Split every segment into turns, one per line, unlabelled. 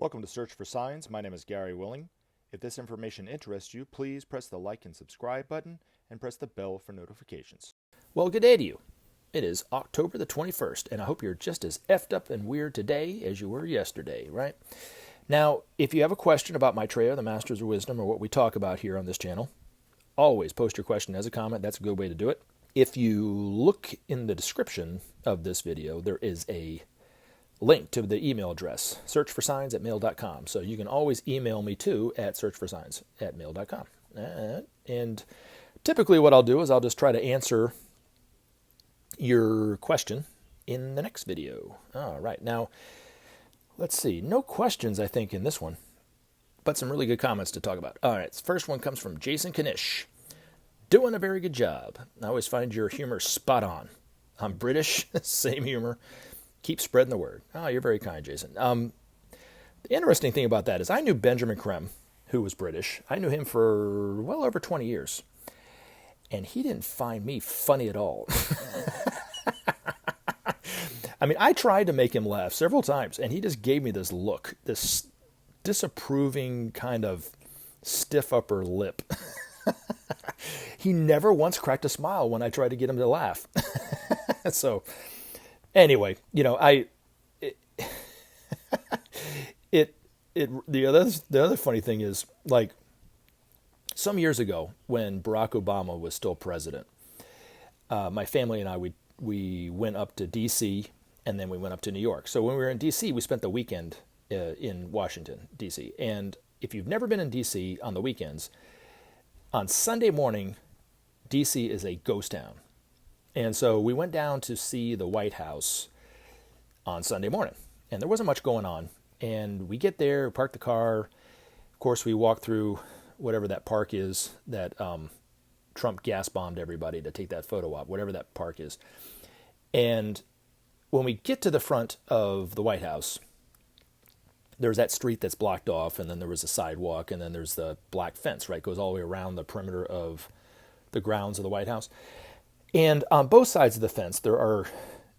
Welcome to Search for Signs. My name is Gary Willing. If this information interests you, please press the like and subscribe button and press the bell for notifications.
Well, good day to you. It is October the 21st, and I hope you're just as effed up and weird today as you were yesterday, right? Now, if you have a question about Maitreya, the Masters of Wisdom, or what we talk about here on this channel, always post your question as a comment. That's a good way to do it. If you look in the description of this video, there is a link to the email address, searchforsigns@mail.com. So you can always email me too at searchforsigns@mail.com. And typically what I'll do is I'll just try to answer your question in the next video. All right, now let's see. No questions, I think, in this one, but some really good comments to talk about. All right, this first one comes from Jason Kanish. Doing a very good job. I always find your humor spot on. I'm British, same humor. Keep spreading the word. Oh, you're very kind, Jason. The interesting thing about that is I knew Benjamin Creme, who was British. I knew him for well over 20 years. And he didn't find me funny at all. I mean, I tried to make him laugh several times, and he just gave me this look, this disapproving kind of stiff upper lip. He never once cracked a smile when I tried to get him to laugh. So, anyway, you know, the other funny thing is, like, some years ago when Barack Obama was still president, my family and I, we went up to D.C. and then we went up to New York. So when we were in D.C., we spent the weekend in Washington, D.C. And if you've never been in D.C. on the weekends, on Sunday morning, D.C. is a ghost town. And so we went down to see the White House on Sunday morning. And there wasn't much going on. And we get there, park the car. Of course, we walk through whatever that park is that Trump gas bombed everybody to take that photo op, whatever that park is. And when we get to the front of the White House, there's that street that's blocked off, and then there was a sidewalk, and then there's the black fence, right? It goes all the way around the perimeter of the grounds of the White House. And on both sides of the fence, there are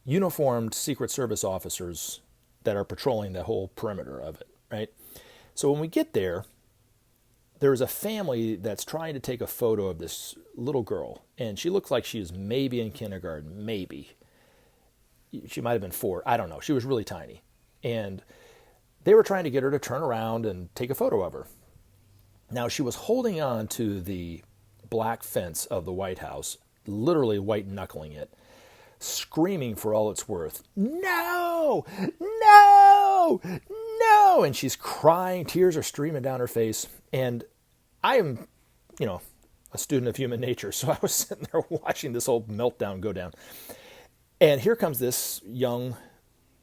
uniformed Secret Service officers that are patrolling the whole perimeter of it, right? So when we get there, there's a family that's trying to take a photo of this little girl, and she looks like she was maybe in kindergarten, maybe. She might have been 4, I don't know. She was really tiny. And they were trying to get her to turn around and take a photo of her. Now, she was holding on to the black fence of the White House, literally white-knuckling it, screaming for all it's worth, "No! No! No!" And she's crying. Tears are streaming down her face. And I am, you know, a student of human nature, so I was sitting there watching this whole meltdown go down. And here comes this young,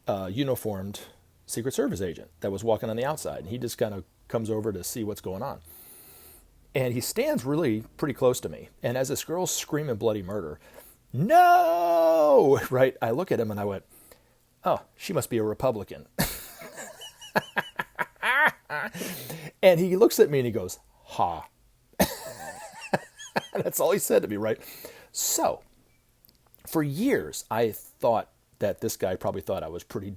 uniformed Secret Service agent that was walking on the outside. And he just kind of comes over to see what's going on. And he stands really pretty close to me. And as this girl's screaming bloody murder, "No!" Right? I look at him and I went, "Oh, she must be a Republican." And he looks at me and he goes, "Ha." That's all he said to me, right? So, for years, I thought that this guy probably thought I was pretty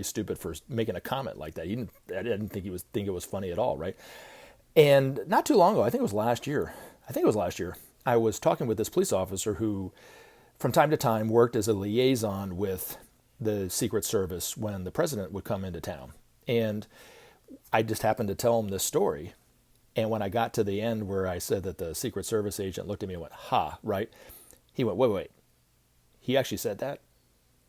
stupid for making a comment like that. I didn't think it was funny at all, right? And not too long ago, I think it was last year, I was talking with this police officer who, from time to time, worked as a liaison with the Secret Service when the president would come into town. And I just happened to tell him this story. And when I got to the end where I said that the Secret Service agent looked at me and went, "Ha," right? He went, wait. He actually said that?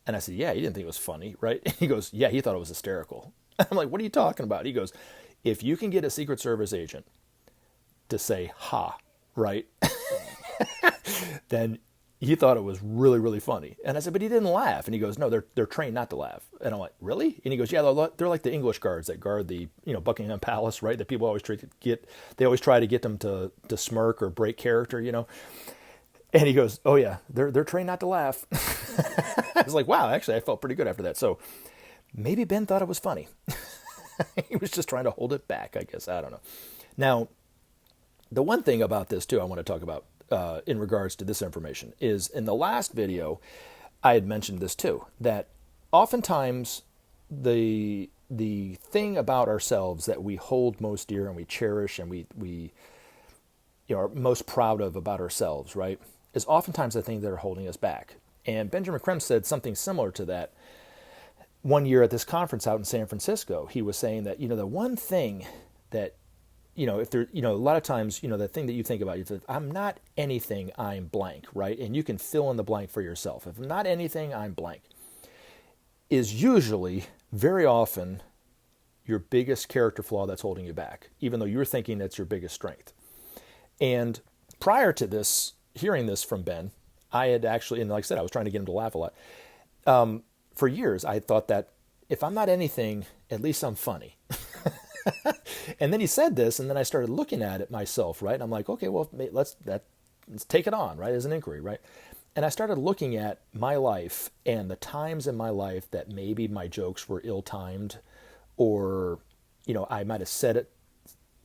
And I said, "Yeah, he didn't think it was funny, right?" He goes, "Yeah, he thought it was hysterical." I'm like, "What are you talking about?" He goes, "If you can get a Secret Service agent to say "ha," right, then he thought it was really, really funny." And I said, "But he didn't laugh." And he goes, "No, they're trained not to laugh." And I'm like, "Really?" And he goes, "Yeah, they're like the English guards that guard the Buckingham Palace, right? That people always try to get them to smirk or break character, you know." And he goes, "Oh yeah, they're trained not to laugh." I was like, wow, actually, I felt pretty good after that. So maybe Ben thought it was funny. He was just trying to hold it back, I guess. I don't know. Now, the one thing about this, too, I want to talk about in regards to this information is in the last video, I had mentioned this, too, that oftentimes the the thing about ourselves that we hold most dear and we cherish and we are most proud of about ourselves, right, is oftentimes the thing that are holding us back. And Benjamin Creme said something similar to that one year at this conference out in San Francisco. He was saying that, the one thing that, if there, a lot of times, the thing that you think about, you say, I'm not anything, I'm blank, right? And you can fill in the blank for yourself. If I'm not anything, I'm blank, is usually, very often, your biggest character flaw that's holding you back, even though you're thinking that's your biggest strength. And prior to this, hearing this from Ben, I had actually, and like I said, I was trying to get him to laugh a lot. For years, I thought that if I'm not anything, at least I'm funny. And then he said this, and then I started looking at it myself, right? And I'm like, okay, well, let's take it on, right, as an inquiry, right? And I started looking at my life and the times in my life that maybe my jokes were ill-timed, or, I might have said it,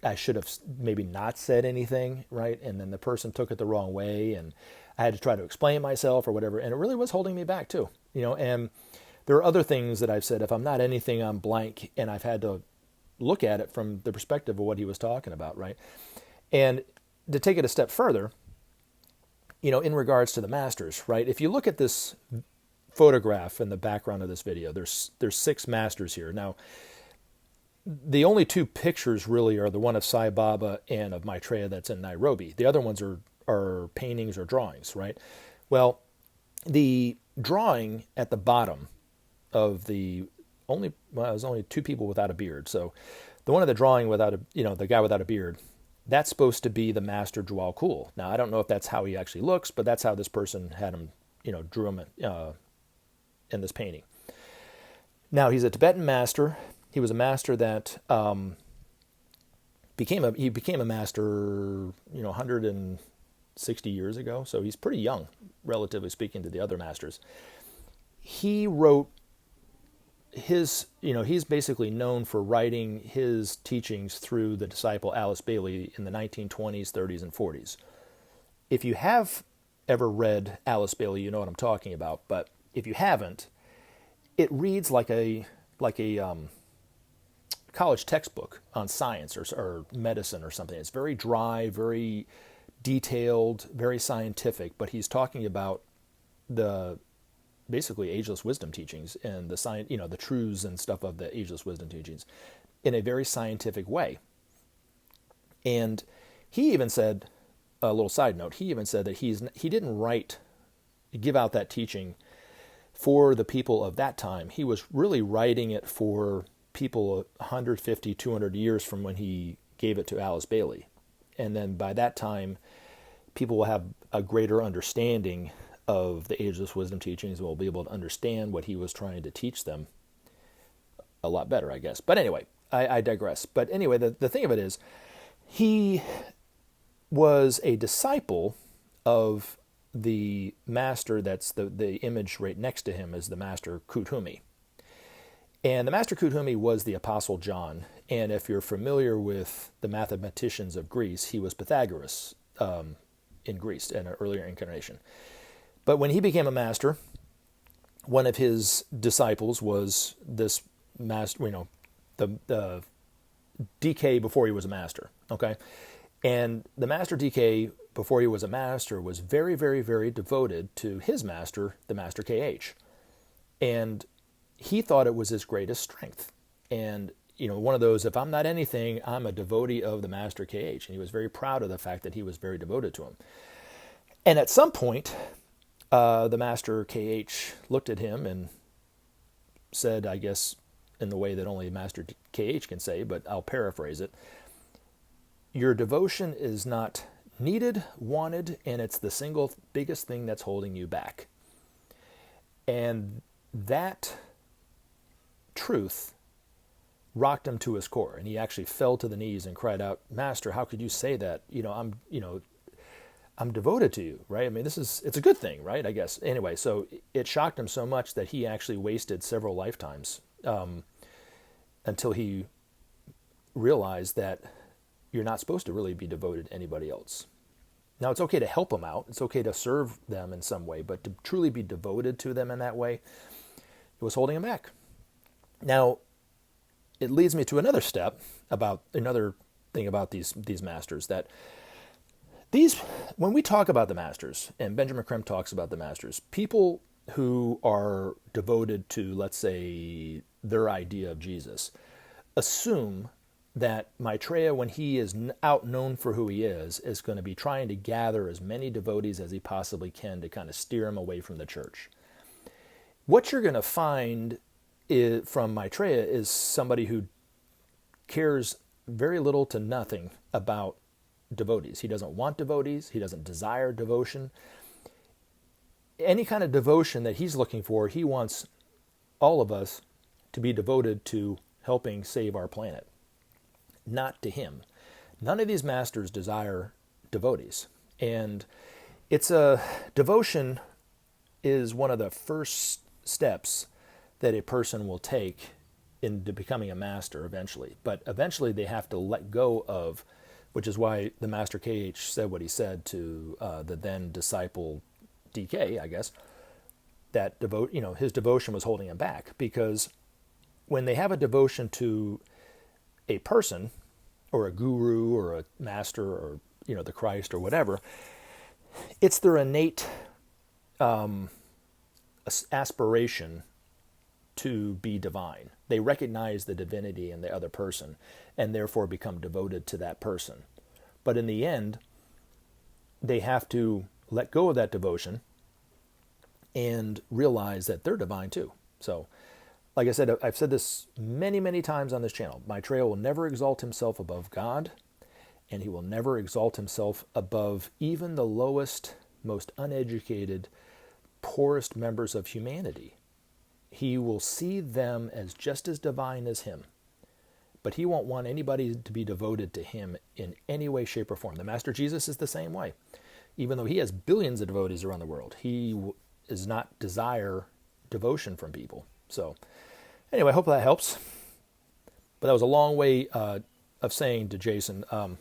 I should have maybe not said anything, right? And then the person took it the wrong way, and I had to try to explain myself or whatever, and it really was holding me back too, and there are other things that I've said, if I'm not anything, I'm blank, and I've had to look at it from the perspective of what he was talking about, right? And to take it a step further, in regards to the masters, right? If you look at this photograph in the background of this video, there's 6 masters here. Now, the only 2 pictures really are the one of Sai Baba and of Maitreya that's in Nairobi. The other ones are paintings or drawings, right? Well, the drawing at the bottom of there's only 2 people without a beard. So the one of the drawing without the guy without a beard, that's supposed to be the master Djwhal Khul. Now, I don't know if that's how he actually looks, but that's how this person had him, drew him in this painting. Now, he's a Tibetan master. He was a master that became a master, 160 years ago. So he's pretty young, relatively speaking, to the other masters. He wrote he's basically known for writing his teachings through the disciple Alice Bailey in the 1920s, 30s, and 40s. If you have ever read Alice Bailey, you know what I'm talking about. But if you haven't, it reads like a college textbook on science or medicine or something. It's very dry, very detailed, very scientific. But he's talking about the basically ageless wisdom teachings and the science, the truths and stuff of the ageless wisdom teachings in a very scientific way. And he even said, a little side note, he even said that he didn't give out that teaching for the people of that time. He was really writing it for people 150, 200 years from when he gave it to Alice Bailey. And then by that time, people will have a greater understanding of the ageless wisdom teachings, will be able to understand what he was trying to teach them a lot better, I guess. But anyway, I digress. But anyway, the thing of it is, he was a disciple of the master that's the image right next to him is the master Kuthumi. And the master Kuthumi was the Apostle John. And if you're familiar with the mathematicians of Greece, he was Pythagoras in Greece in an earlier incarnation. But when he became a master, one of his disciples was this master, the DK before he was a master, okay? And the master DK before he was a master was very, very, very devoted to his master, the master KH. And he thought it was his greatest strength. And, one of those, if I'm not anything, I'm a devotee of the master KH. And he was very proud of the fact that he was very devoted to him. And at some point, the master KH looked at him and said, I guess in the way that only master KH can say, but I'll paraphrase it, your devotion is not needed, wanted, and it's the single biggest thing that's holding you back. And that truth rocked him to his core, and he actually fell to the knees and cried out, Master, how could you say that? I'm devoted to you, right? I mean, it's a good thing, right? I guess. Anyway, so it shocked him so much that he actually wasted several lifetimes until he realized that you're not supposed to really be devoted to anybody else. Now, it's okay to help them out. It's okay to serve them in some way, but to truly be devoted to them in that way, it was holding him back. Now, it leads me to another step about another thing about these masters, that when we talk about the masters, and Benjamin Creme talks about the masters, people who are devoted to, let's say, their idea of Jesus, assume that Maitreya, when he is out known for who he is going to be trying to gather as many devotees as he possibly can to kind of steer him away from the church. What you're going to find from Maitreya is somebody who cares very little to nothing about devotees. He doesn't want devotees. He doesn't desire devotion. Any kind of devotion that he's looking for, he wants all of us to be devoted to helping save our planet, not to him. None of these masters desire devotees. And devotion is one of the first steps that a person will take into becoming a master eventually. But eventually they have to let go of, which is why the Master KH said what he said to the then disciple DK, I guess, that his devotion was holding him back. Because when they have a devotion to a person or a guru or a master or the Christ or whatever, it's their innate aspiration to be divine. They recognize the divinity in the other person and therefore become devoted to that person. But in the end, they have to let go of that devotion and realize that they're divine too. So, like I said, I've said this many, many times on this channel. Maitreya will never exalt himself above God, and he will never exalt himself above even the lowest, most uneducated, poorest members of humanity. He will see them as just as divine as him, but he won't want anybody to be devoted to him in any way, shape, or form. The Master Jesus is the same way. Even though he has billions of devotees around the world, he does not desire devotion from people. So, anyway, I hope that helps. But that was a long way of saying to Jason, at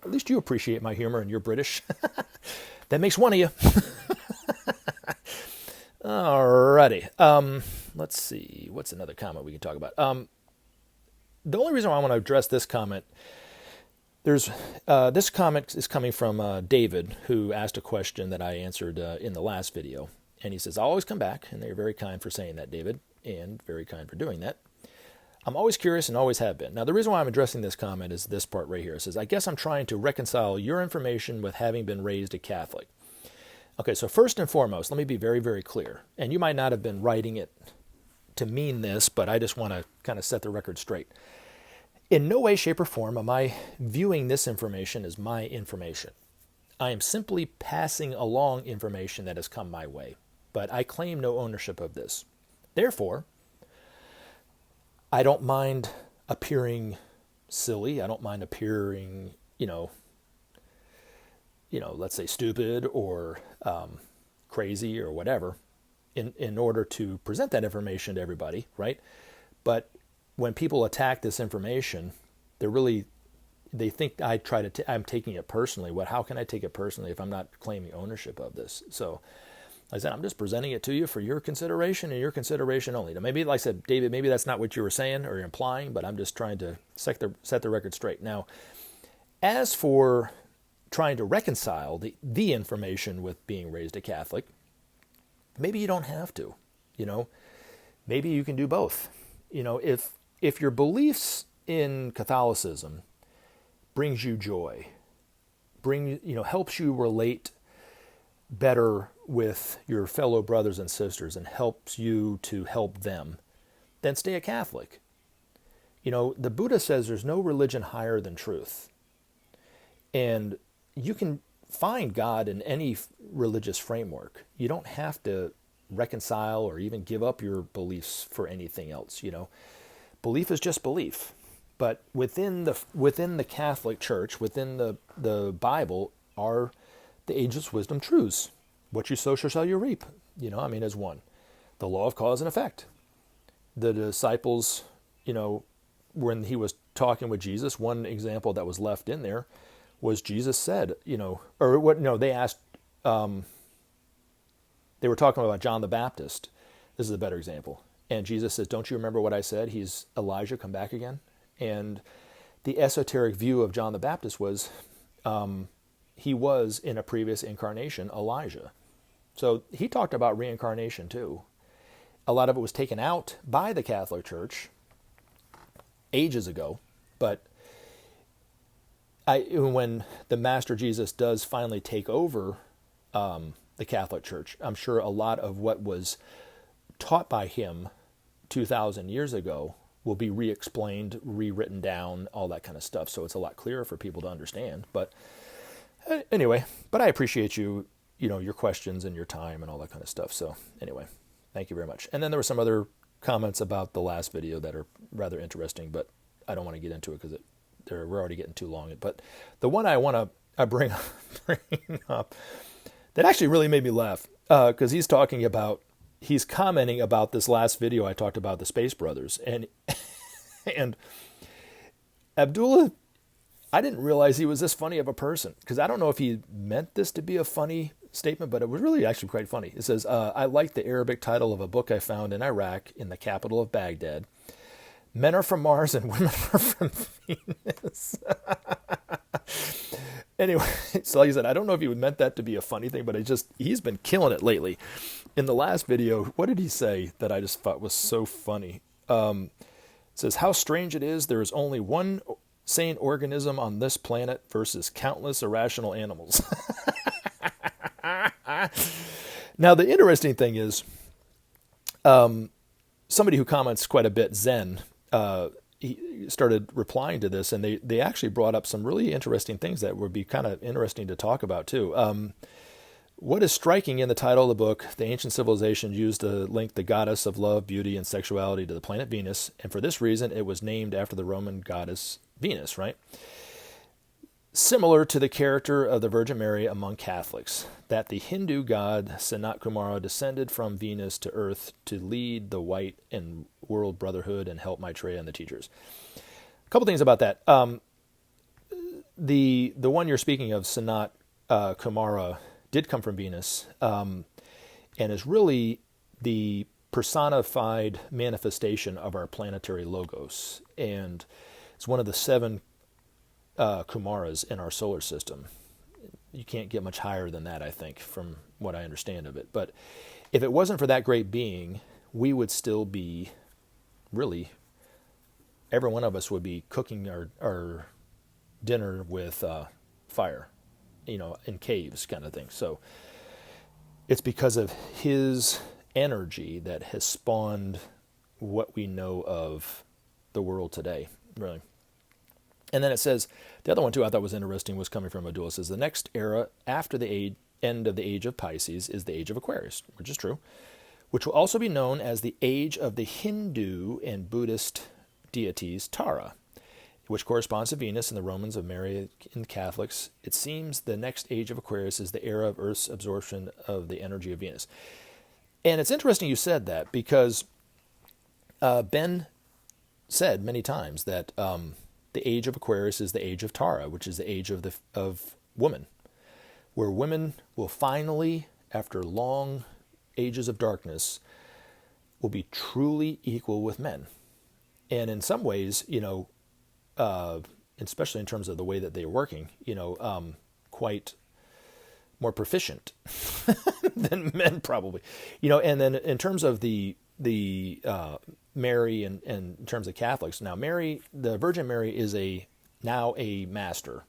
least you appreciate my humor and you're British. That makes one of you. Alrighty. Let's see. What's another comment we can talk about? The only reason why I want to address this comment, this comment is coming from David, who asked a question that I answered in the last video. And he says, I'll always come back. And they're very kind for saying that, David, and very kind for doing that. I'm always curious and always have been. Now, the reason why I'm addressing this comment is this part right here. It says, I guess I'm trying to reconcile your information with having been raised a Catholic. Okay, so first and foremost, let me be very, very clear. And you might not have been writing it to mean this, but I just want to kind of set the record straight. In no way, shape, or form am I viewing this information as my information. I am simply passing along information that has come my way, but I claim no ownership of this. Therefore, I don't mind appearing silly. I don't mind appearing, let's say stupid or crazy or whatever in order to present that information to everybody, right? But when people attack this information, they think I'm taking it personally. How can I take it personally if I'm not claiming ownership of this? So, like I said, I'm just presenting it to you for your consideration and your consideration only. Now, maybe, like I said, David, maybe that's not what you were saying or implying, but I'm just trying to set the record straight. Now, as for trying to reconcile the information with being raised a Catholic, maybe you don't have to. Maybe you can do both. If your beliefs in Catholicism brings you joy, helps you relate better with your fellow brothers and sisters and helps you to help them, then stay a Catholic. The Buddha says there's no religion higher than truth. And you can find God in any religious framework. You don't have to reconcile or even give up your beliefs for anything else. Belief is just belief. But within the Catholic Church, within the Bible, are the ageless wisdom truths. What you sow shall you reap. As one. The law of cause and effect. The disciples, when he was talking with Jesus, one example that was left in there was Jesus said, they asked, they were talking about John the Baptist. This is a better example. And Jesus says, don't you remember what I said? He's Elijah come back again. And the esoteric view of John the Baptist was he was, in a previous incarnation, Elijah. So he talked about reincarnation too. A lot of it was taken out by the Catholic Church ages ago. But when the Master Jesus does finally take over the Catholic Church, I'm sure a lot of what was taught by him 2,000 years ago will be re-explained, rewritten down, all that kind of stuff. So it's a lot clearer for people to understand. But anyway, but I appreciate you know, your questions and your time and all that kind of stuff. So anyway, thank you very much. And then there were some other comments about the last video that are rather interesting, but I don't want to get into it because we're already getting too long. But the one I want to bring up that actually really made me laugh because he's commenting about this last video I talked about, the Space Brothers. And Abdullah, I didn't realize he was this funny of a person, because I don't know if he meant this to be a funny statement, but it was really actually quite funny. It says, I like the Arabic title of a book I found in Iraq, in the capital of Baghdad. Men are from Mars and women are from Venus. Anyway, so like I said, I don't know if he meant that to be a funny thing, but he's been killing it lately. In the last video, what did he say that I just thought was so funny? It says, how strange it is there is only one sane organism on this planet versus countless irrational animals. Now, the interesting thing is, somebody who comments quite a bit, Zen, he started replying to this, and they actually brought up some really interesting things that would be kind of interesting to talk about too. What is striking in the title of the book, the ancient civilizations used to link the goddess of love, beauty, and sexuality to the planet Venus, and for this reason it was named after the Roman goddess Venus, right? Similar to the character of the Virgin Mary among Catholics, that the Hindu god Sanat Kumara descended from Venus to Earth to lead the white and world brotherhood and help Maitreya and the teachers. A couple things about that. The one you're speaking of, Sanat Kumara, did come from Venus, and is really the personified manifestation of our planetary logos, and it's one of the 7 Kumaras in our solar system. You can't get much higher than that, I think, from what I understand of it. But if it wasn't for that great being, we would still be, really, every one of us would be cooking our dinner with fire, in caves kind of thing. So it's because of his energy that has spawned what we know of the world today, really. And then it says, the other one too I thought was interesting was coming from Abdullah. It says, the next era after the end of the age of Pisces is the age of Aquarius, which is true, which will also be known as the age of the Hindu and Buddhist deities Tara, which corresponds to Venus and the Romans of Mary and Catholics. It seems the next age of Aquarius is the era of Earth's absorption of the energy of Venus. And it's interesting you said that, because Ben said many times that the age of Aquarius is the age of Tara, which is the age of woman, where women will finally, after long ages of darkness, will be truly equal with men. And in some ways, especially in terms of the way that they're working, quite more proficient than men probably, and then in terms of the Mary and in terms of Catholics, now Mary, the Virgin Mary, is now a master,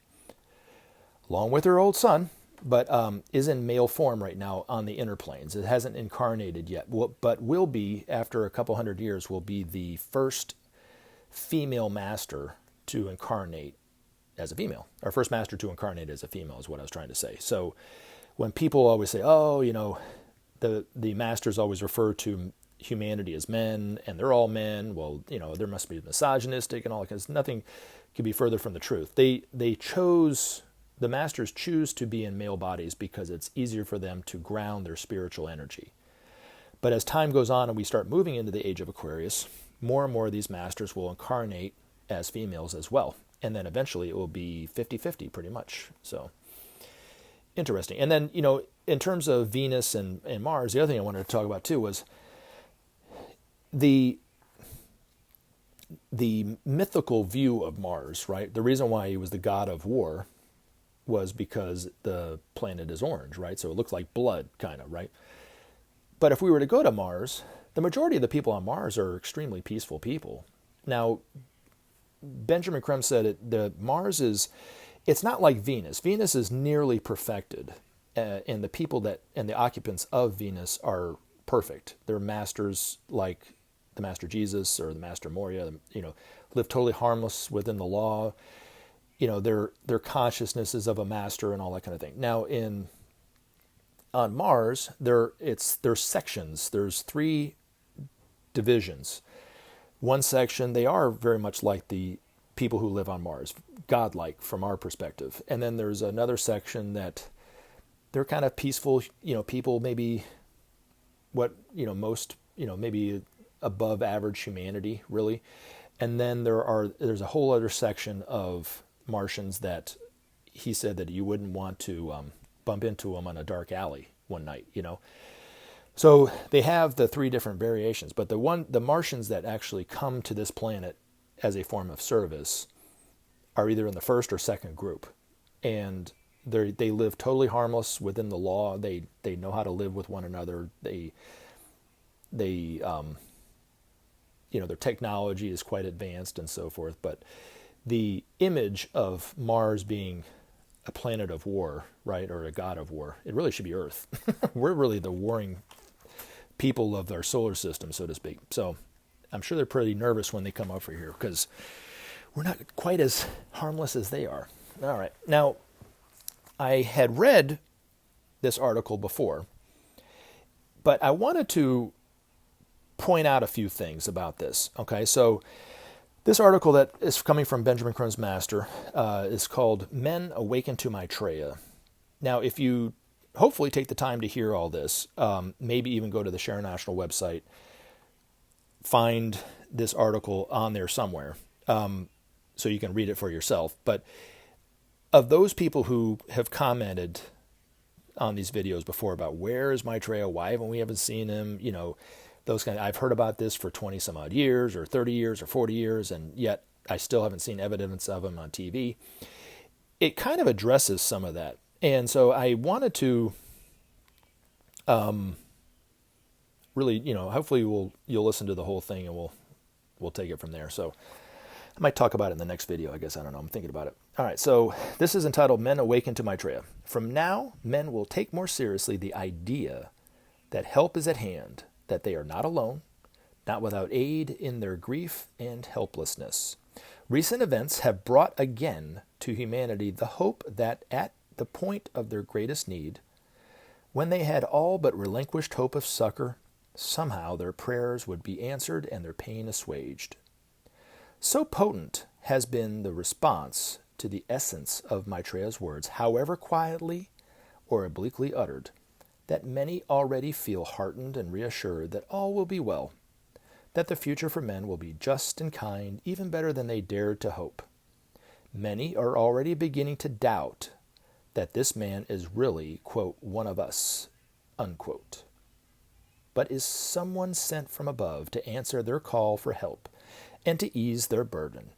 along with her old son, but is in male form right now on the inner planes. It hasn't incarnated yet, but will be, after a couple hundred years, will be the first female master to incarnate as a female. Our first master to incarnate as a female is what I was trying to say. So when people always say, the masters always refer to humanity as men, and they're all men, well, there must be misogynistic and all that, because nothing could be further from the truth. The masters choose to be in male bodies because it's easier for them to ground their spiritual energy. But as time goes on and we start moving into the age of Aquarius, more and more of these masters will incarnate as females as well. And then eventually it will be 50-50 pretty much. So interesting. And then, in terms of Venus and Mars, the other thing I wanted to talk about too was the mythical view of Mars, right? The reason why he was the god of war was because the planet is orange, right? So it looks like blood, kind of, right? But if we were to go to Mars, the majority of the people on Mars are extremely peaceful people. Now, Benjamin Creme said Mars is, it's not like Venus. Venus is nearly perfected, and the people and the occupants of Venus are perfect. They're masters like the Master Jesus or the Master Moria, live totally harmless within the law. Their consciousness is of a master and all that kind of thing. Now, on Mars, there's sections. There's 3 divisions. One section, they are very much like the people who live on Mars, godlike from our perspective. And then there's another section that they're kind of peaceful, people maybe maybe above average humanity, really. And then there's a whole other section of Martians that he said that you wouldn't want to bump into them on a dark alley one night, So they have the 3 different variations, but the Martians that actually come to this planet as a form of service are either in the first or second group, and they live totally harmless within the law. They know how to live with one another. They their technology is quite advanced and so forth. But the image of Mars being a planet of war, right, or a god of war, it really should be Earth. We're really the warring people of our solar system, so to speak. So I'm sure they're pretty nervous when they come over here because we're not quite as harmless as they are. All right. Now, I had read this article before, but I wanted to point out a few things about this. Okay, so this article that is coming from Benjamin Creme's master is called Men Awaken to Maitreya. Now, if you hopefully take the time to hear all this, maybe even go to the Share National website, find this article on there somewhere so you can read it for yourself. But of those people who have commented on these videos before about where is Maitreya, why haven't seen him, those kind of, I've heard about this for 20 some odd years or 30 years or 40 years, and yet I still haven't seen evidence of him on TV. It kind of addresses some of that. And so I wanted to really, hopefully you'll listen to the whole thing and we'll take it from there. So I might talk about it in the next video, I guess. I don't know. I'm thinking about it. All right. So this is entitled Men Awaken to Maitreya. From now, men will take more seriously the idea that help is at hand, that they are not alone, not without aid in their grief and helplessness. Recent events have brought again to humanity the hope that at the point of their greatest need, when they had all but relinquished hope of succor, somehow their prayers would be answered and their pain assuaged. So potent has been the response to the essence of Maitreya's words, however quietly or obliquely uttered, that many already feel heartened and reassured that all will be well, that the future for men will be just and kind, even better than they dared to hope. Many are already beginning to doubt that this man is really, quote, one of us, unquote, but is someone sent from above to answer their call for help and to ease their burden.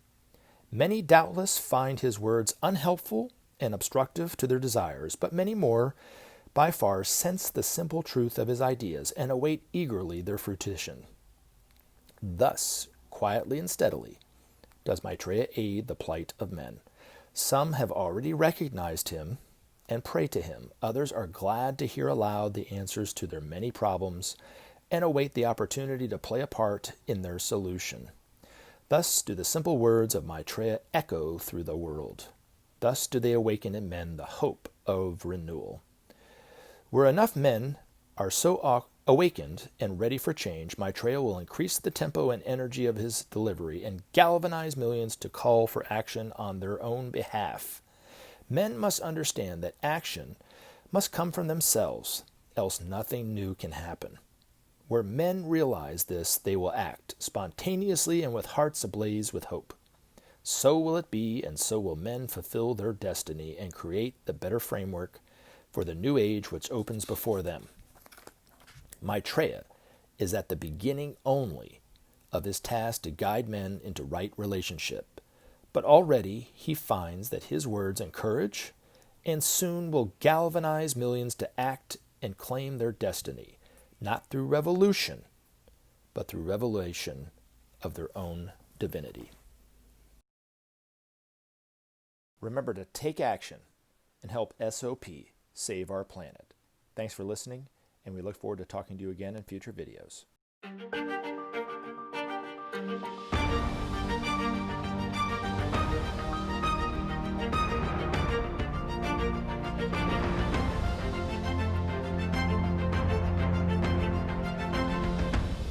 Many doubtless find his words unhelpful and obstructive to their desires, but many more by far sense the simple truth of his ideas and await eagerly their fruition. Thus, quietly and steadily, does Maitreya aid the plight of men. Some have already recognized him and pray to him. Others are glad to hear aloud the answers to their many problems and await the opportunity to play a part in their solution. Thus do the simple words of Maitreya echo through the world. Thus do they awaken in men the hope of renewal. Where enough men are so awakened and ready for change, Maitreya will increase the tempo and energy of his delivery and galvanize millions to call for action on their own behalf. Men must understand that action must come from themselves, else nothing new can happen. Where men realize this, they will act spontaneously and with hearts ablaze with hope. So will it be, and so will men fulfill their destiny and create the better framework for the new age which opens before them. Maitreya is at the beginning only, of his task to guide men into right relationship. But already he finds that his words encourage and soon will galvanize millions to act and claim their destiny, not through revolution, but through revelation of their own divinity. Remember to take action and help SOP save our planet. Thanks for listening, and we look forward to talking to you again in future videos.